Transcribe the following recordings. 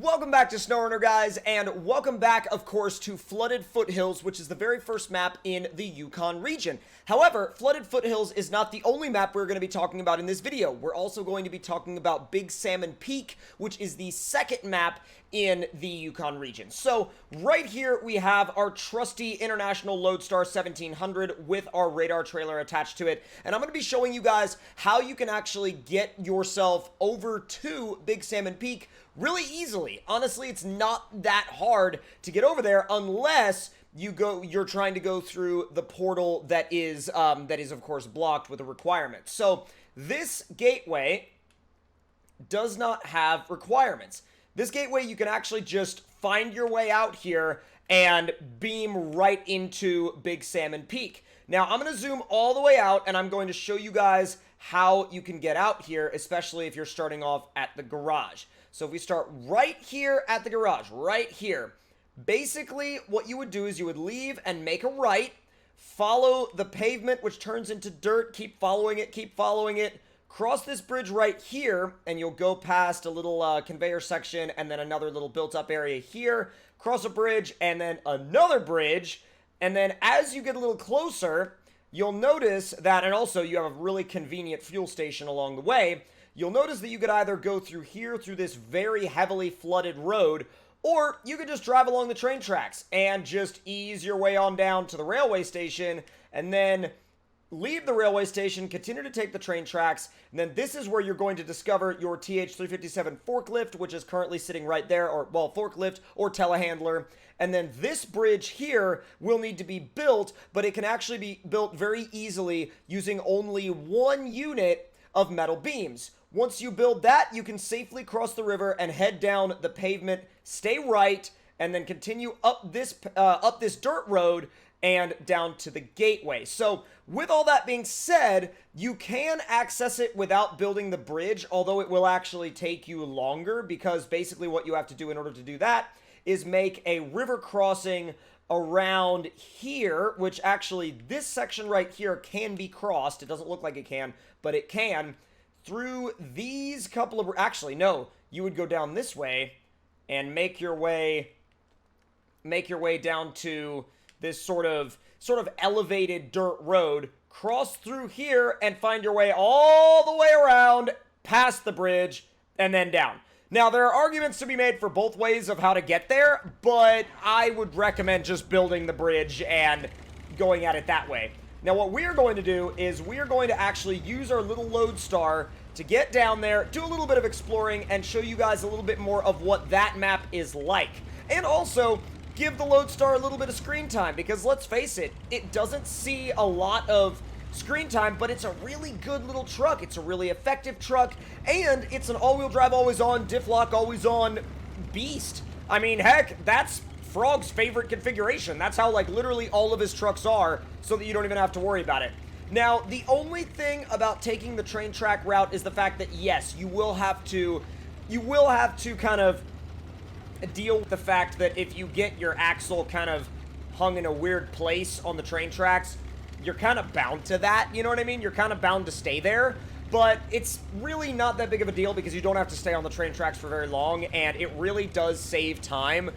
Welcome back to SnowRunner, guys, and welcome back, of course, to Flooded Foothills, which is the very first map in the Yukon region. However, Flooded Foothills is not the only map we're going to be talking about in this video. We're also going to be talking about Big Salmon Peak, which is the second map in the Yukon region. So, right here we have our trusty International Lodestar 1700 with our radar trailer attached to it, and I'm going to be showing you guys how you can actually get yourself over to Big Salmon Peak really easily. Honestly, it's not that hard to get over there unless you're trying to go through the portal that is of course blocked with a requirement. So this gateway does not have requirements. This gateway, you can actually just find your way out here and beam right into Big Salmon Peak. Now, I'm going to zoom all the way out, and I'm going to show you guys how you can get out here, especially if you're starting off at the garage. So if we start right here at the garage, right here, basically what you would do is you would leave and make a right, follow the pavement, which turns into dirt, keep following it, cross this bridge right here, and you'll go past a little conveyor section and then another little built-up area here, cross a bridge, and then another bridge, and then as you get a little closer, you'll notice that, and also you have a really convenient fuel station along the way. You'll notice that you could either go through here, through this very heavily flooded road, or you could just drive along the train tracks and just ease your way on down to the railway station, and then leave the railway station, continue to take the train tracks, and then this is where you're going to discover your TH-357 forklift, which is currently sitting right there, or, well, forklift or telehandler. And then this bridge here will need to be built, but it can actually be built very easily using only one unit of metal beams. Once you build that, you can safely cross the river and head down the pavement, stay right, and then continue up this dirt road and down to the gateway. So, with all that being said, you can access it without building the bridge, although it will actually take you longer, because basically what you have to do in order to do that is make a river crossing around here, which actually this section right here can be crossed. It doesn't look like it can, but it can, through these couple of, actually no, you would go down this way and make your way down to this sort of elevated dirt road, cross through here and find your way all the way around past the bridge and then down. Now, there are arguments to be made for both ways of how to get there, but I would recommend just building the bridge and going at it that way. Now, what we're going to do is we're going to actually use our little Lodestar to get down there, do a little bit of exploring, and show you guys a little bit more of what that map is like. And also, give the Lodestar a little bit of screen time, because let's face it, it doesn't see a lot of screen time, but it's a really good little truck. It's a really effective truck, and it's an all-wheel drive, always-on, diff lock, always-on beast. I mean, heck, that's Frog's favorite configuration. That's how, like, literally all of his trucks are, so that you don't even have to worry about it. Now, the only thing about taking the train track route is the fact that, yes, you will have to kind of deal with the fact that if you get your axle kind of hung in a weird place on the train tracks, you're kind of bound to that, you know what I mean? You're kind of bound to stay there, but it's really not that big of a deal because you don't have to stay on the train tracks for very long, and it really does save time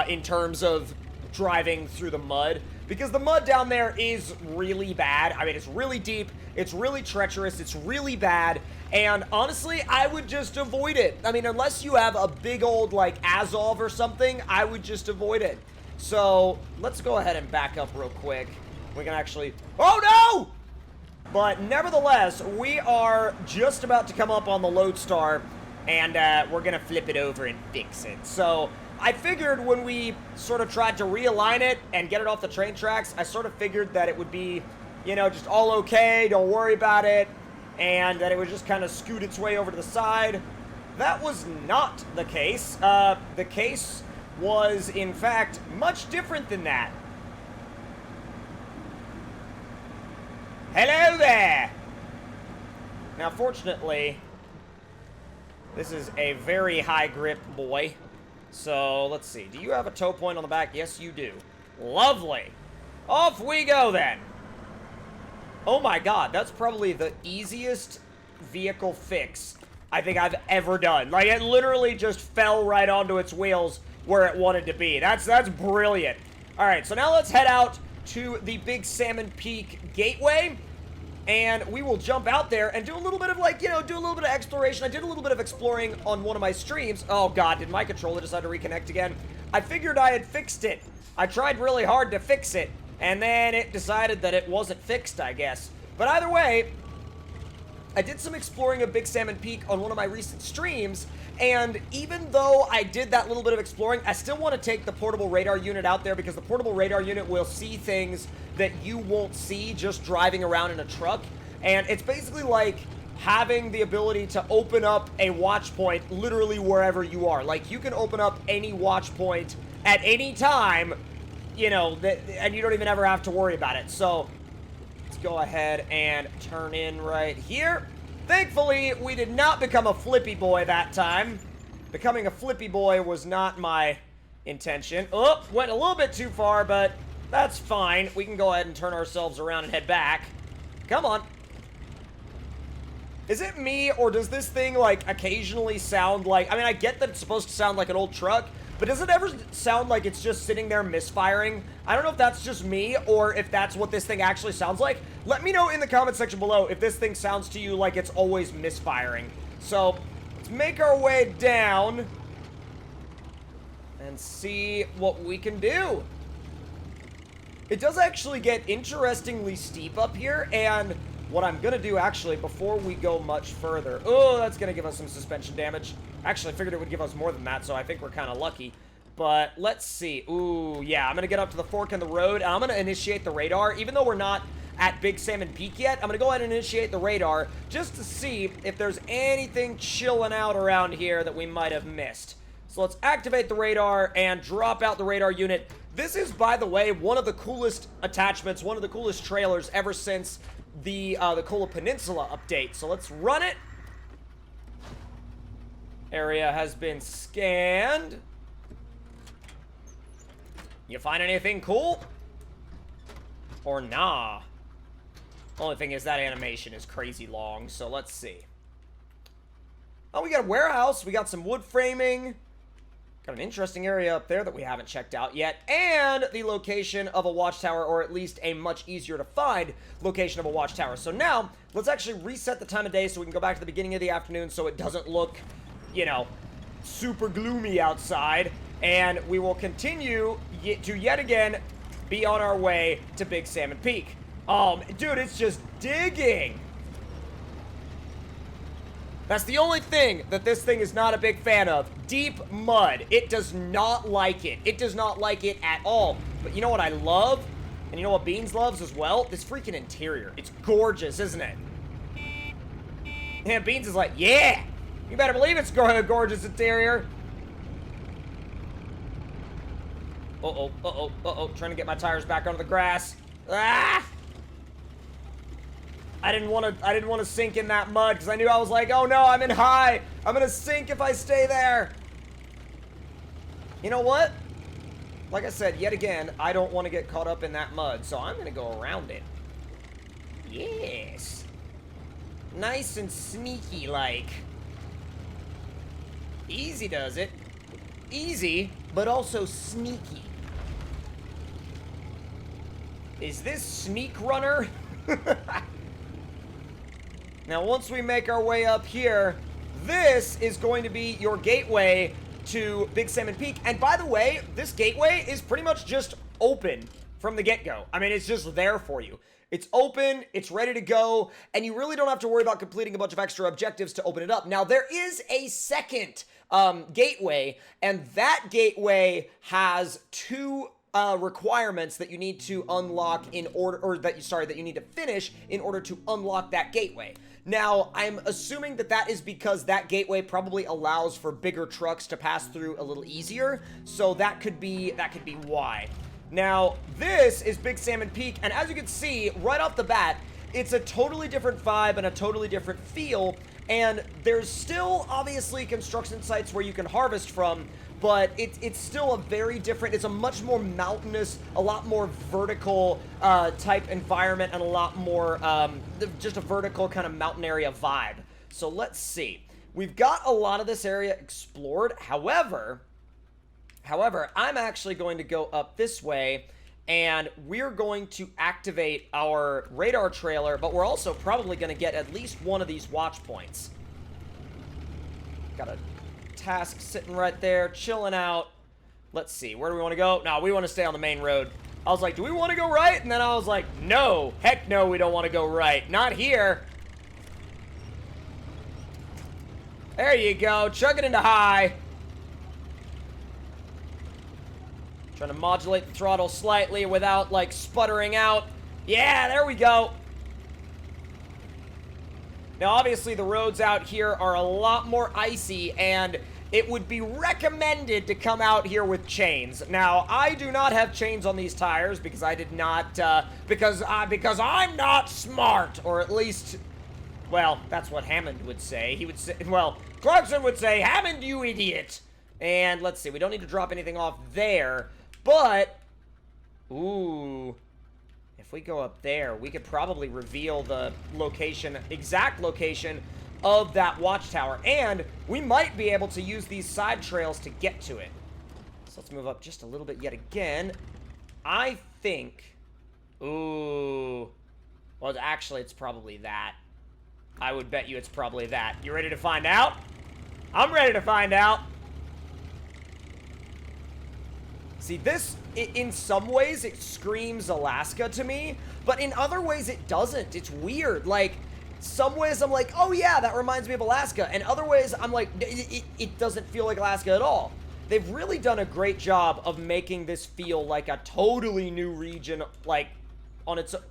in terms of driving through the mud, because the mud down there is really bad. I mean, it's really deep, it's really treacherous, it's really bad, and honestly, I would just avoid it. I mean, unless you have a big old, like, Azov or something, I would just avoid it. So, let's go ahead and back up real quick. We can actually... Oh, no! But nevertheless, we are just about to come up on the Lodestar, and we're going to flip it over and fix it. So, I figured when we sort of tried to realign it and get it off the train tracks, I sort of figured that it would be, you know, just all okay, don't worry about it, and that it would just kind of scoot its way over to the side. That was not the case. The case was, in fact, much different than that. Hello there! Now, fortunately, this is a very high grip boy. So, let's see. Do you have a tow point on the back? Yes, you do. Lovely! Off we go, then! Oh my god, that's probably the easiest vehicle fix I think I've ever done. Like, it literally just fell right onto its wheels where it wanted to be. That's brilliant. All right, so now let's head out to the Big Salmon Peak Gateway, and we will jump out there and do a little bit of, like, you know, do a little bit of exploration. I did a little bit of exploring on one of my streams. Oh, God, did my controller decide to reconnect again? I figured I had fixed it. I tried really hard to fix it, and then it decided that it wasn't fixed, I guess. But either way, I did some exploring of Big Salmon Peak on one of my recent streams, and even though I did that little bit of exploring, I still want to take the portable radar unit out there, because the portable radar unit will see things that you won't see just driving around in a truck. And it's basically like having the ability to open up a watch point literally wherever you are. Like, you can open up any watch point at any time, you know, and you don't even ever have to worry about it. So let's go ahead and turn in right here. Thankfully, we did not become a flippy boy that time. Becoming a flippy boy was not my intention. Oh, went a little bit too far, but that's fine. We can go ahead and turn ourselves around and head back. Come on. Is it me, or does this thing, like, occasionally sound like... I mean, I get that it's supposed to sound like an old truck, but does it ever sound like it's just sitting there misfiring? I don't know if that's just me, or if that's what this thing actually sounds like. Let me know in the comment section below if this thing sounds to you like it's always misfiring. So, let's make our way down and see what we can do. It does actually get interestingly steep up here, and what I'm gonna do, actually, before we go much further... Oh, that's gonna give us some suspension damage. Actually, I figured it would give us more than that, so I think we're kind of lucky. But let's see. Ooh, yeah, I'm gonna get up to the fork in the road, and I'm gonna initiate the radar. Even though we're not at Big Salmon Peak yet, I'm gonna go ahead and initiate the radar just to see if there's anything chilling out around here that we might have missed. So let's activate the radar and drop out the radar unit. This is, by the way, one of the coolest attachments, one of the coolest trailers ever since the Kola Peninsula update. So let's run it. Area has been scanned. You find anything cool? Or nah? Only thing is that animation is crazy long, so let's see. Oh, we got a warehouse. We got some wood framing. Got an interesting area up there that we haven't checked out yet. And the location of a watchtower, or at least a much easier to find location of a watchtower. So now, let's actually reset the time of day so we can go back to the beginning of the afternoon so it doesn't look, you know, super gloomy outside. And we will continue to yet again be on our way to Big Salmon Peak. Dude, it's just digging. That's the only thing that this thing is not a big fan of. Deep mud. It does not like it. It does not like it at all. But you know what I love? And you know what Beans loves as well? This freaking interior. It's gorgeous, isn't it? And Beans is like, yeah! You better believe it's a gorgeous interior. Uh-oh, uh-oh, uh-oh. Trying to get my tires back onto the grass. Ah! I didn't want to sink in that mud because I knew I was like, oh no, I'm in high. I'm going to sink if I stay there. You know what? Like I said, yet again, I don't want to get caught up in that mud, so I'm going to go around it. Yes. Nice and sneaky like. Easy does it. Easy, but also sneaky. Is this SnowRunner? Now, once we make our way up here, this is going to be your gateway to Big Salmon Peak. And by the way, this gateway is pretty much just open from the get-go. I mean, it's just there for you. It's open, it's ready to go, and you really don't have to worry about completing a bunch of extra objectives to open it up. Now, there is a second gateway, and that gateway has two requirements that you need to unlock in order, or that you need to finish in order to unlock that gateway. Now, I'm assuming that that is because that gateway probably allows for bigger trucks to pass through a little easier, so that could be why. Now, this is Big Salmon Peak, and as you can see, right off the bat, it's a totally different vibe and a totally different feel, and there's still, obviously, construction sites where you can harvest from, but it's still a very different, it's a much more mountainous, a lot more vertical type environment, and a lot more, just a vertical kind of mountain area vibe. So let's see. we've got a lot of this area explored. However, I'm actually going to go up this way, and we're going to activate our radar trailer, but we're also probably going to get at least one of these watch points. Got a task sitting right there, chilling out. Let's see, where do we want to go? No, we want to stay on the main road. I was like, do we want to go right? And then I was like, no, heck no, we don't want to go right. Not here. There you go, chug it into high. Trying to modulate the throttle slightly without, like, sputtering out. Yeah, there we go. Now, obviously, the roads out here are a lot more icy, and it would be recommended to come out here with chains. Now, I do not have chains on these tires because I did not, because I'm not smart, or at least, well, that's what Hammond would say. He would say, well, Clarkson would say, Hammond, you idiot. And let's see, we don't need to drop anything off there, but, ooh, if we go up there, we could probably reveal the location, exact location of that watchtower, and we might be able to use these side trails to get to it. So let's move up just a little bit yet again. I think, ooh, well, actually, it's probably that. I would bet you it's probably that. You ready to find out? I'm ready to find out. See, this, in some ways, it screams Alaska to me, but in other ways, it doesn't. It's weird. Like, some ways I'm like, oh yeah, that reminds me of Alaska, and other ways I'm like, it doesn't feel like Alaska at all. They've really done a great job of making this feel like a totally new region, like, on its own.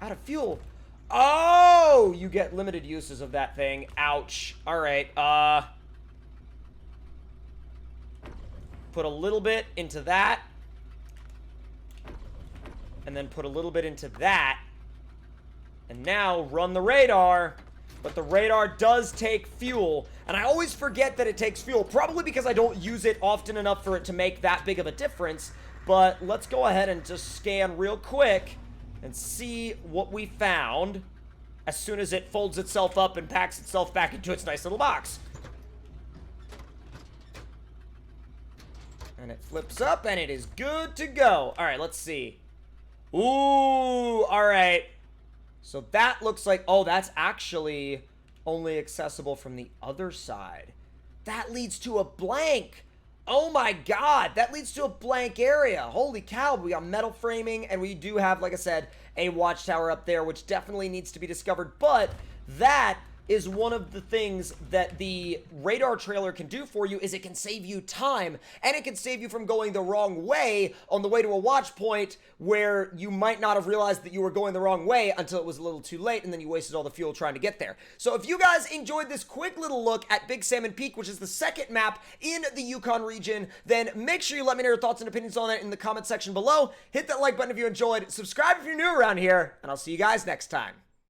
Out of fuel. Oh, you get limited uses of that thing. Ouch. All right, put a little bit into that, and then put a little bit into that, and now run the radar. But the radar does take fuel, and I always forget that it takes fuel, probably because I don't use it often enough for it to make that big of a difference. But let's go ahead and just scan real quick and see what we found as soon as it folds itself up and packs itself back into its nice little box. And it flips up, and it is good to go. All right, let's see. Ooh, all right. So that looks like, oh, that's actually only accessible from the other side. That leads to a blank. Oh my God, that leads to a blank area. Holy cow, we got metal framing, and we do have, like I said, a watchtower up there, which definitely needs to be discovered. But that is one of the things that the radar trailer can do for you, is it can save you time, and it can save you from going the wrong way on the way to a watch point where you might not have realized that you were going the wrong way until it was a little too late, and then you wasted all the fuel trying to get there. So if you guys enjoyed this quick little look at Big Salmon Peak, which is the second map in the Yukon region, then make sure you let me know your thoughts and opinions on it in the comment section below. Hit that like button if you enjoyed, subscribe if you're new around here, and I'll see you guys next time.